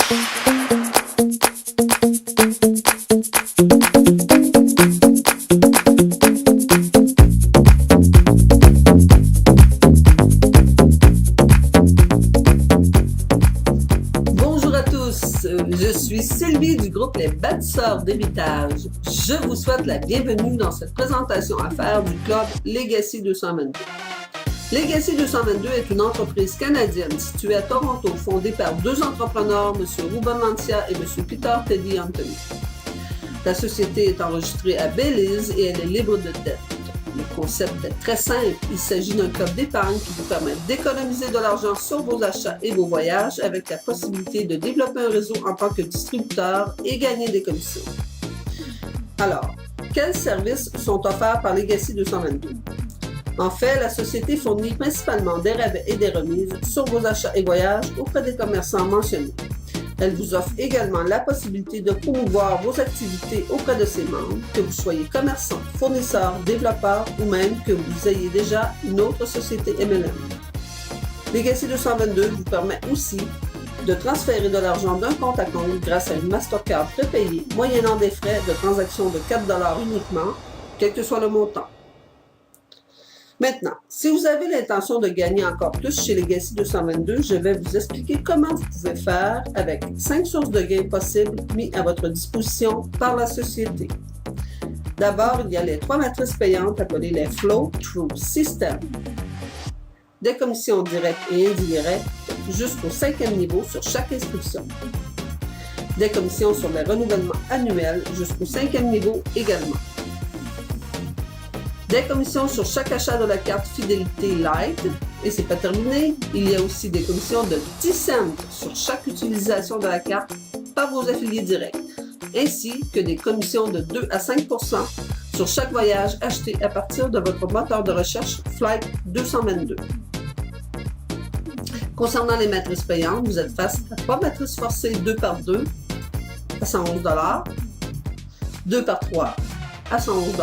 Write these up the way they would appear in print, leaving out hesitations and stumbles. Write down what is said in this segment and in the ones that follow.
Bonjour à tous, je suis Sylvie du groupe Les Bâtisseurs d'Héritage. Je vous souhaite la bienvenue dans cette présentation à faire du club Legacy 222. Legacy 222 est une entreprise canadienne située à Toronto, fondée par deux entrepreneurs, M. Ruben Lancia et M. Peter Teddy Anthony. La société est enregistrée à Belize et elle est libre de dette. Le concept est très simple. Il s'agit d'un club d'épargne qui vous permet d'économiser de l'argent sur vos achats et vos voyages avec la possibilité de développer un réseau en tant que distributeur et gagner des commissions. Alors, quels services sont offerts par Legacy 222? En fait, la société fournit principalement des rabais et des remises sur vos achats et voyages auprès des commerçants mentionnés. Elle vous offre également la possibilité de promouvoir vos activités auprès de ses membres, que vous soyez commerçant, fournisseur, développeur ou même que vous ayez déjà une autre société MLM. Legacy 222 vous permet aussi de transférer de l'argent d'un compte à compte grâce à une Mastercard prépayée, moyennant des frais de transaction de 4 $ uniquement, quel que soit le montant. Maintenant, si vous avez l'intention de gagner encore plus chez Legacy 222, je vais vous expliquer comment vous pouvez faire avec 5 sources de gains possibles mises à votre disposition par la société. D'abord, il y a les 3 matrices payantes appelées les Flow-Through System. Des commissions directes et indirectes jusqu'au 5e niveau sur chaque inscription. Des commissions sur les renouvellements annuels jusqu'au 5e niveau également. Des commissions sur chaque achat de la carte Fidélité Light. Et c'est pas terminé, il y a aussi des commissions de 10 cents sur chaque utilisation de la carte par vos affiliés directs, ainsi que des commissions de 2 à 5 % sur chaque voyage acheté à partir de votre moteur de recherche Flight 222. Concernant les matrices payantes, vous êtes face à 3 matrices forcées 2 par 2 à 111 $, 2 par 3 à 111 $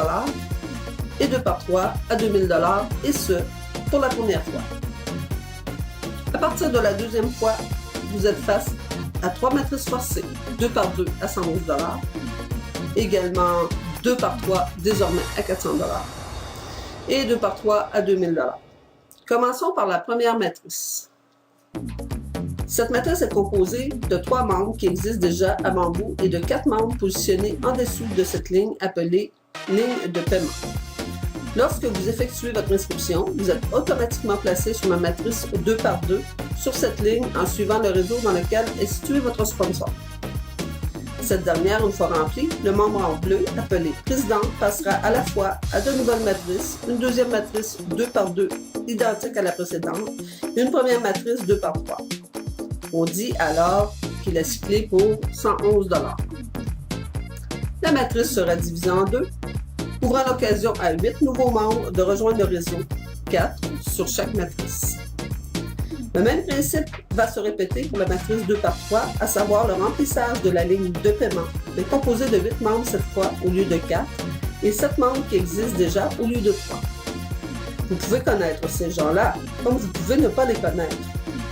et 2 par 3 à 2000 $, et ce, pour la première fois. À partir de la deuxième fois, vous êtes face à 3 matrices forcées, 2 par 2 à 111 $, également 2 par 3 désormais à 400 $, et 2 par 3 à 2000 $. Commençons par la première matrice. Cette matrice est composée de 3 membres qui existent déjà avant vous et de 4 membres positionnés en dessous de cette ligne appelée ligne de paiement. Lorsque vous effectuez votre inscription, vous êtes automatiquement placé sur la matrice 2 par 2 sur cette ligne en suivant le réseau dans lequel est situé votre sponsor. Cette dernière, une fois remplie, le membre en bleu, appelé président, passera à la fois à de nouvelles matrices, une deuxième matrice 2 par 2 identique à la précédente et une première matrice 2 par 3. On dit alors qu'il est cyclé pour 111 $. La matrice sera divisée en deux, ouvrant l'occasion à 8 nouveaux membres de rejoindre le réseau, 4 sur chaque matrice. Le même principe va se répéter pour la matrice 2 par 3, à savoir le remplissage de la ligne de paiement, mais composée de 8 membres cette fois au lieu de 4, et 7 membres qui existent déjà au lieu de 3. Vous pouvez connaître ces gens-là, comme vous pouvez ne pas les connaître,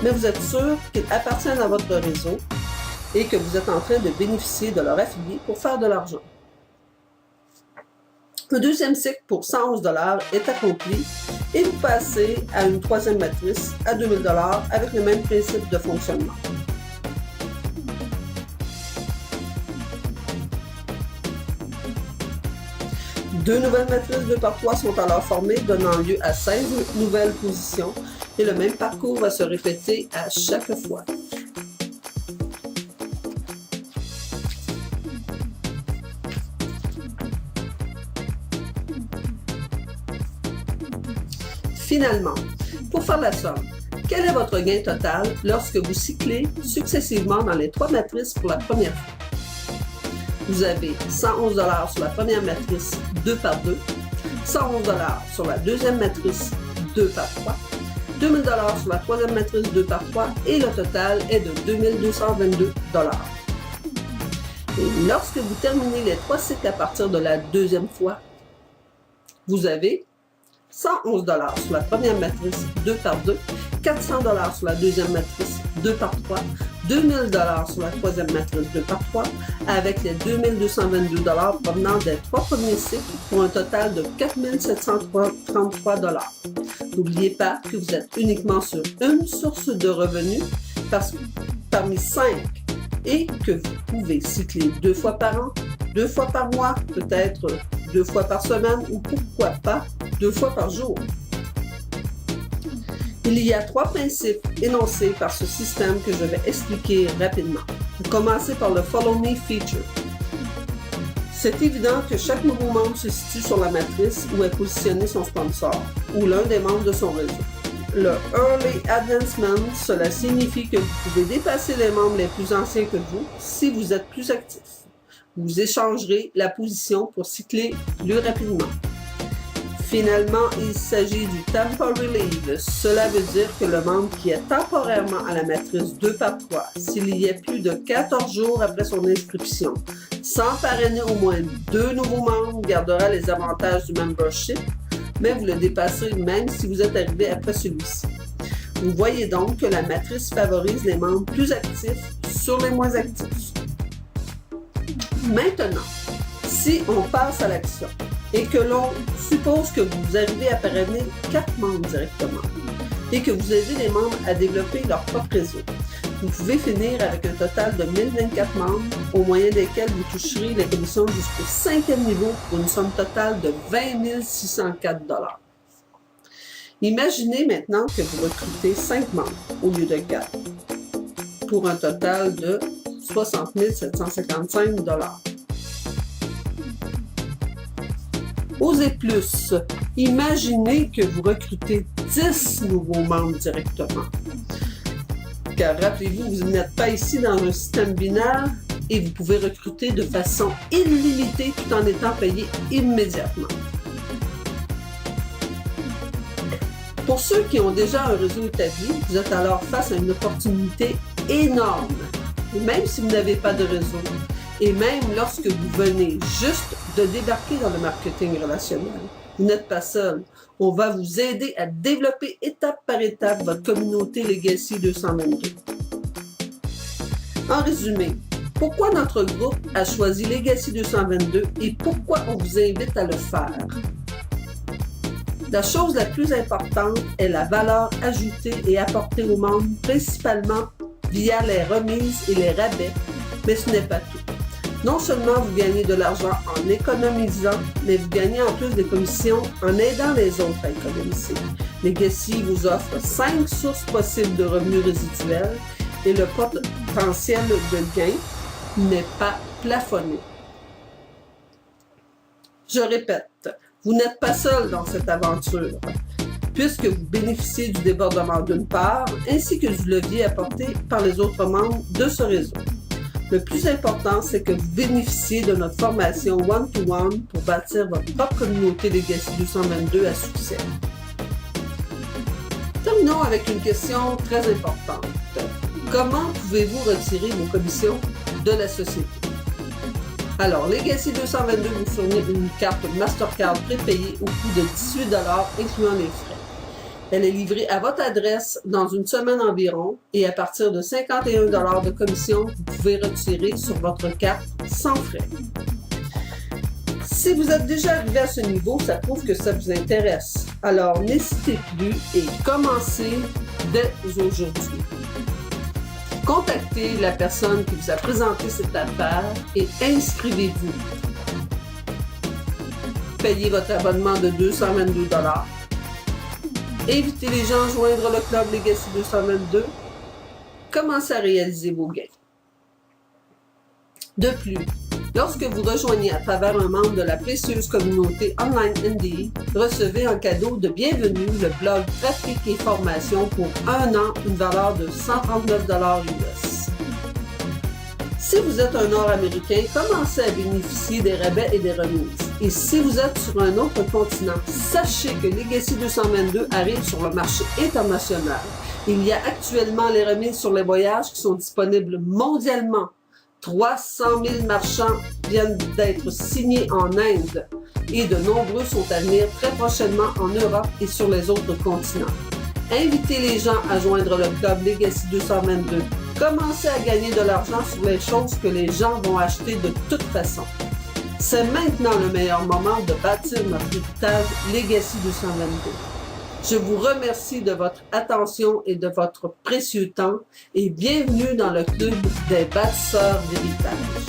mais vous êtes sûr qu'ils appartiennent à votre réseau et que vous êtes en train de bénéficier de leur affilié pour faire de l'argent. Le deuxième cycle pour 111 $ est accompli et vous passez à une troisième matrice à 2000 $ avec le même principe de fonctionnement. Deux nouvelles matrices 2 par 3 sont alors formées, donnant lieu à 16 nouvelles positions et le même parcours va se répéter à chaque fois. Finalement, pour faire la somme, quel est votre gain total lorsque vous cyclez successivement dans les 3 matrices pour la première fois? Vous avez 111 $ sur la première matrice 2 par 2, 111 $ sur la deuxième matrice 2 par 3, 2000 $ sur la troisième matrice 2 par 3 et le total est de 2222 $. Et lorsque vous terminez les 3 cycles à partir de la deuxième fois, vous avez 111 $ sur la première matrice 2 par 2, 400 $ sur la deuxième matrice 2 par 3, 2000 $ sur la troisième matrice 2 par 3, avec les 2222 $ provenant des 3 premiers cycles pour un total de 4733 $. N'oubliez pas que vous êtes uniquement sur une source de revenus parmi 5 et que vous pouvez cycler 2 fois par an, 2 fois par mois, peut-être 2 fois par semaine ou pourquoi pas 2 fois par jour. Il y a 3 principes énoncés par ce système que je vais expliquer rapidement. Commencez par le Follow Me feature. C'est évident que chaque nouveau membre se situe sur la matrice où est positionné son sponsor ou l'un des membres de son réseau. Le Early Advancement, cela signifie que vous pouvez dépasser les membres les plus anciens que vous si vous êtes plus actif. Vous échangerez la position pour cycler plus rapidement. Finalement, il s'agit du Temporary Leave. Cela veut dire que le membre qui est temporairement à la matrice 2 par 3, s'il y est plus de 14 jours après son inscription, sans parrainer au moins 2 nouveaux membres, gardera les avantages du membership, mais vous le dépasserez même si vous êtes arrivé après celui-ci. Vous voyez donc que la matrice favorise les membres plus actifs sur les moins actifs. Maintenant, si on passe à l'action et que l'on suppose que vous arrivez à parrainer 4 membres directement et que vous aidez les membres à développer leur propre réseau, vous pouvez finir avec un total de 1024 membres au moyen desquels vous toucherez les commissions jusqu'au 5e niveau pour une somme totale de 20 604 $. Imaginez maintenant que vous recrutez 5 membres au lieu de 4 pour un total de 60 755 $. Osez plus, imaginez que vous recrutez 10 nouveaux membres directement. Car rappelez-vous, vous n'êtes pas ici dans un système binaire et vous pouvez recruter de façon illimitée tout en étant payé immédiatement. Pour ceux qui ont déjà un réseau établi, vous êtes alors face à une opportunité énorme. Et même si vous n'avez pas de réseau, et même lorsque vous venez juste de débarquer dans le marketing relationnel, vous n'êtes pas seul. On va vous aider à développer étape par étape votre communauté Legacy 222. En résumé, pourquoi notre groupe a choisi Legacy 222 et pourquoi on vous invite à le faire? La chose la plus importante est la valeur ajoutée et apportée aux membres, principalement via les remises et les rabais, mais ce n'est pas tout. Non seulement vous gagnez de l'argent en économisant, mais vous gagnez en plus des commissions en aidant les autres à économiser. Legacy vous offre 5 sources possibles de revenus résiduels et le potentiel de gain n'est pas plafonné. Je répète, vous n'êtes pas seul dans cette aventure, puisque vous bénéficiez du débordement d'une part, ainsi que du levier apporté par les autres membres de ce réseau. Le plus important, c'est que vous bénéficiez de notre formation one-to-one pour bâtir votre propre communauté Legacy 222 à succès. Terminons avec une question très importante. Comment pouvez-vous retirer vos commissions de la société? Alors, Legacy 222 vous fournit une carte Mastercard prépayée au coût de 18 $, incluant les frais. Elle est livrée à votre adresse dans une semaine environ et à partir de 51 $ de commission, vous pouvez retirer sur votre carte sans frais. Si vous êtes déjà arrivé à ce niveau, ça prouve que ça vous intéresse. Alors, n'hésitez plus et commencez dès aujourd'hui. Contactez la personne qui vous a présenté cette affaire et inscrivez-vous. Payez votre abonnement de 222 $. Invitez les gens à joindre le club Legacy 222. Commencez à réaliser vos gains. De plus, lorsque vous rejoignez à travers un membre de la précieuse communauté Online Indie, recevez en cadeau de bienvenue le blog Trafic et Formation pour 1 an, une valeur de 139 $ US. Si vous êtes un Nord-Américain, commencez à bénéficier des rabais et des remises. Et si vous êtes sur un autre continent, sachez que Legacy 222 arrive sur le marché international. Il y a actuellement les remises sur les voyages qui sont disponibles mondialement. 300 000 marchands viennent d'être signés en Inde et de nombreux sont à venir très prochainement en Europe et sur les autres continents. Invitez les gens à joindre le club Legacy 222. Commencez à gagner de l'argent sur les choses que les gens vont acheter de toute façon. C'est maintenant le meilleur moment de bâtir notre héritage Legacy 222. Je vous remercie de votre attention et de votre précieux temps et bienvenue dans le club des bâtisseurs d'héritage.